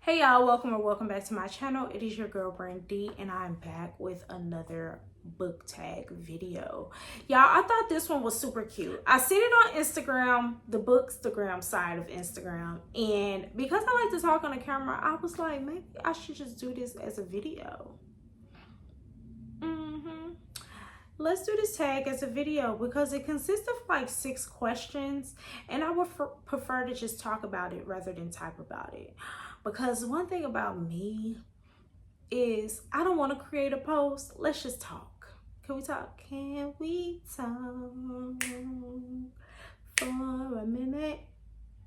Hey y'all, welcome or welcome back to my channel. It is your girl Brandy and I'm back with another book tag video. Y'all, I thought this one was super cute. I seen it on Instagram, the Bookstagram side of Instagram, and because I like to talk on the camera, I was like, maybe I should just do this as a video. Let's do this tag as a video because it consists of like 6 questions and I would prefer to just talk about it rather than type about it. Because one thing about me is I don't want to create a post. Let's just talk. Can we talk? Can we talk for a minute?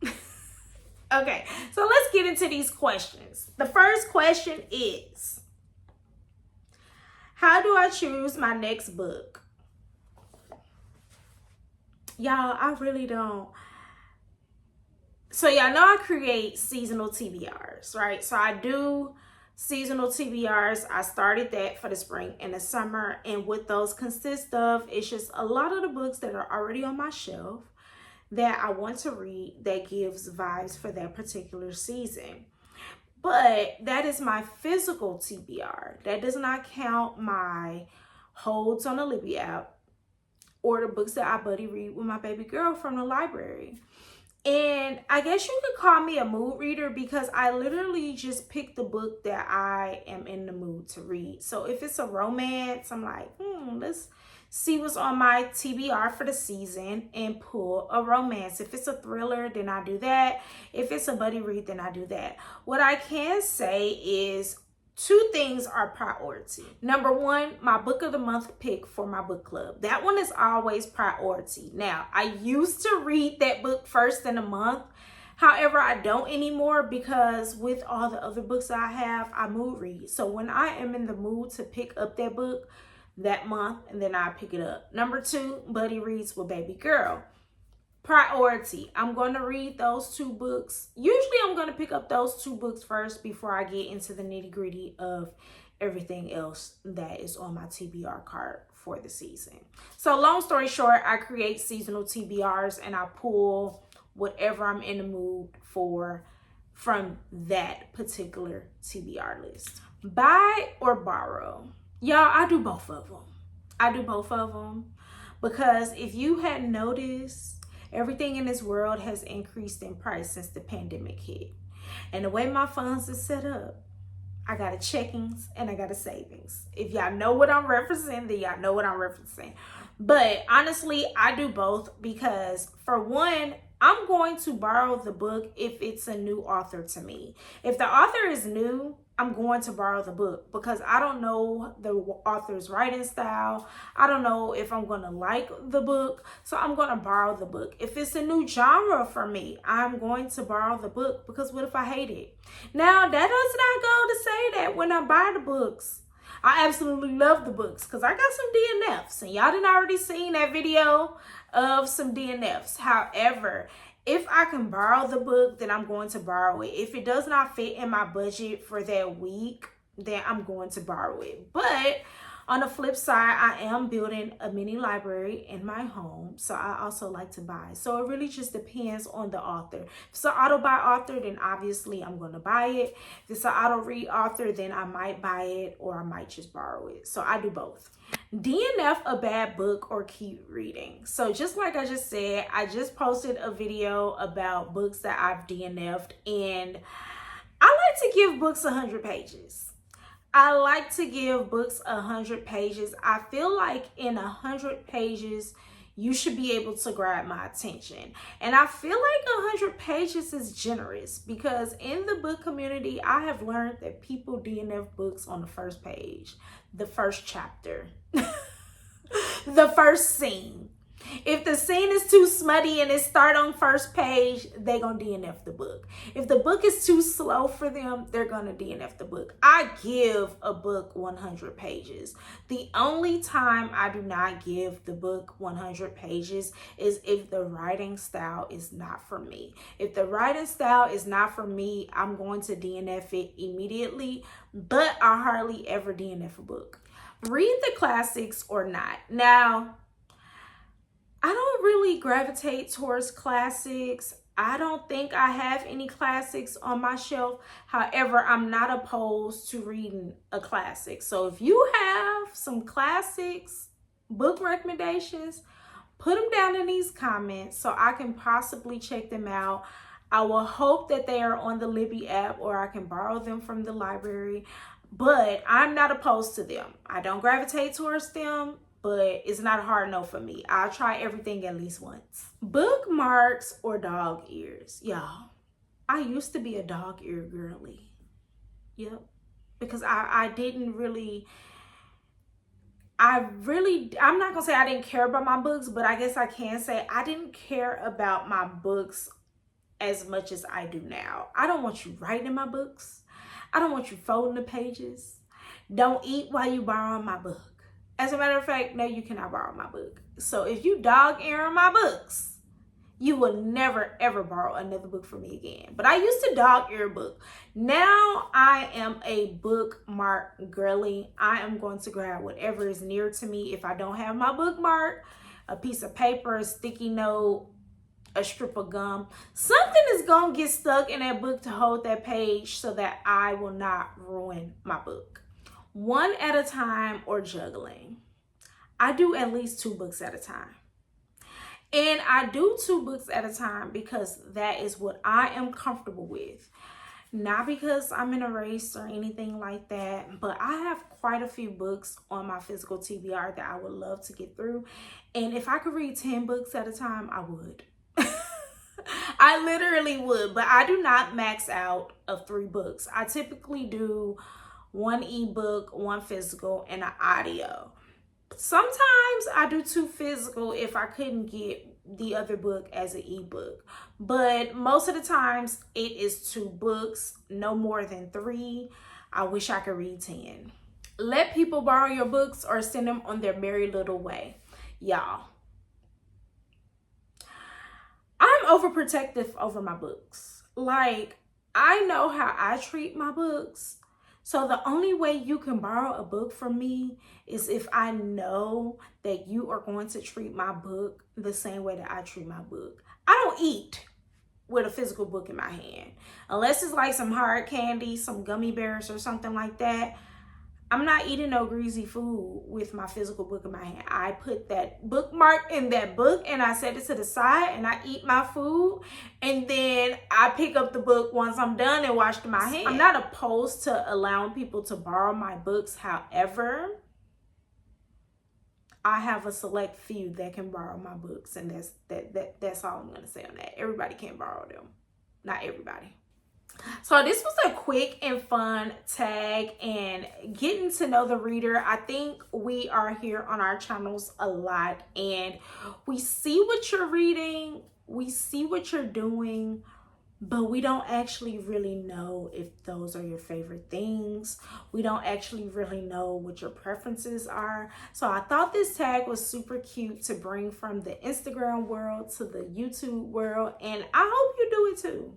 Okay, so let's get into these questions. The first question is, how do I choose my next book? Y'all, I really don't. So y'all know I create seasonal TBRs, right? So I do seasonal TBRs. I started that for the spring and the summer. And what those consist of, it's just a lot of the books that are already on my shelf that I want to read that gives vibes for that particular season. But that is my physical TBR. That does not count my holds on the Libby app or the books that I buddy read with my baby girl from the library. And I guess you could call me a mood reader because I literally just pick the book that I am in the mood to read. So if it's a romance, I'm like, let's see what's on my TBR for the season and pull a romance. If it's a thriller, then I do that. If it's a buddy read, then I do that. What I can say is 2 things are priority. Number 1, my book of the month pick for my book club. That one is always priority. Now, I used to read that book first in the month. However, I don't anymore because with all the other books I have, I mood read. So when I am in the mood to pick up that book that month, and then I pick it up. Number 2, buddy reads with baby girl. Priority. I'm going to read those 2 books. Usually I'm going to pick up those 2 books first before I get into the nitty gritty of everything else that is on my TBR card for the season. So long story short, I create seasonal TBRs and I pull whatever I'm in the mood for from that particular TBR list. Buy or borrow? Y'all, I do both of them. Because if you had noticed, everything in this world has increased in price since the pandemic hit. And the way my funds are set up, I got a checkings and I got a savings. If y'all know what I'm referencing, then y'all know what I'm referencing. But honestly, I do both because for one, I'm going to borrow the book if it's a new author to me. If the author is new, I'm going to borrow the book because I don't know the author's writing style. I don't know if I'm going to like the book. So I'm going to borrow the book. If it's a new genre for me, I'm going to borrow the book because what if I hate it? Now, that does not go to say that when I buy the books, I absolutely love the books because I got some DNFs and y'all done already seen that video of some DNFs. However, if I can borrow the book, then I'm going to borrow it. If it does not fit in my budget for that week, then I'm going to borrow it. But on the flip side, I am building a mini library in my home, so I also like to buy. So it really just depends on the author. If it's an auto buy author, then obviously I'm going to buy it. If it's an auto read author, then I might buy it or I might just borrow it. So I do both. DNF a bad book or keep reading? So just like I just said, I just posted a video about books that I've DNF'd, and I like to give books 100 pages. I like to give books 100 pages. I feel like in 100 pages, you should be able to grab my attention. And I feel like 100 pages is generous because in the book community, I have learned that people DNF books on the first page, the first chapter, the first scene. If the scene is too smutty and it start on first page, they gonna DNF the book. If the book is too slow for them, they're gonna DNF the book. I give a book 100 pages. The only time I do not give the book 100 pages is if the writing style is not for me. If the writing style is not for me, I'm going to DNF it immediately, but I hardly ever DNF a book. Read the classics or not. Now, I don't really gravitate towards classics. I don't think I have any classics on my shelf. However, I'm not opposed to reading a classic. So if you have some classics, book recommendations, put them down in these comments so I can possibly check them out. I will hope that they are on the Libby app or I can borrow them from the library, but I'm not opposed to them. I don't gravitate towards them, but it's not a hard no for me. I'll try everything at least once. Bookmarks or dog ears? Y'all, I used to be a dog ear girly. Yep. Because I'm not gonna say I didn't care about my books, but I guess I can say I didn't care about my books as much as I do now. I don't want you writing in my books. I don't want you folding the pages. Don't eat while you borrow my book. As a matter of fact, no, you cannot borrow my book. So if you dog ear my books, you will never ever borrow another book from me again. But I used to dog ear a book. Now I am a bookmark girly. I am going to grab whatever is near to me. If I don't have my bookmark, a piece of paper, a sticky note, a strip of gum, something is gonna get stuck in that book to hold that page so that I will not ruin my book. One at a time or juggling. I do at least 2 books at a time. And I do 2 books at a time because that is what I am comfortable with. Not because I'm in a race or anything like that, but I have quite a few books on my physical TBR that I would love to get through. And if I could read 10 books at a time, I would. I literally would, but I do not max out of 3 books. I typically do 1 ebook, 1 physical, and an audio. Sometimes I do 2 physical if I couldn't get the other book as an ebook. But most of the times it is 2 books, no more than 3. I wish I could read 10. Let people borrow your books or send them on their merry little way. Y'all, I'm overprotective over my books. Like, I know how I treat my books. So the only way you can borrow a book from me is if I know that you are going to treat my book the same way that I treat my book. I don't eat with a physical book in my hand. Unless it's like some hard candy, some gummy bears or something like that. I'm not eating no greasy food with my physical book in my hand. I put that bookmark in that book and I set it to the side and I eat my food. And then I pick up the book once I'm done and wash my hands. I'm not opposed to allowing people to borrow my books. However, I have a select few that can borrow my books. And that's all I'm going to say on that. Everybody can't borrow them. Not everybody. So this was a quick and fun tag and getting to know the reader. I think we are here on our channels a lot and we see what you're reading, we see what you're doing, but we don't actually really know if those are your favorite things. We don't actually really know what your preferences are. So I thought this tag was super cute to bring from the Instagram world to the YouTube world, and I hope you do it too.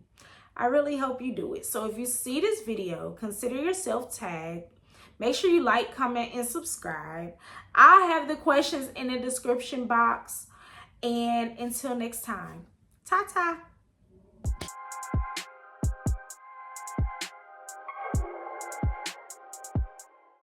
I really hope you do it. So if you see this video, consider yourself tagged. Make sure you like, comment, and subscribe. I have the questions in the description box. And until next time, ta-ta.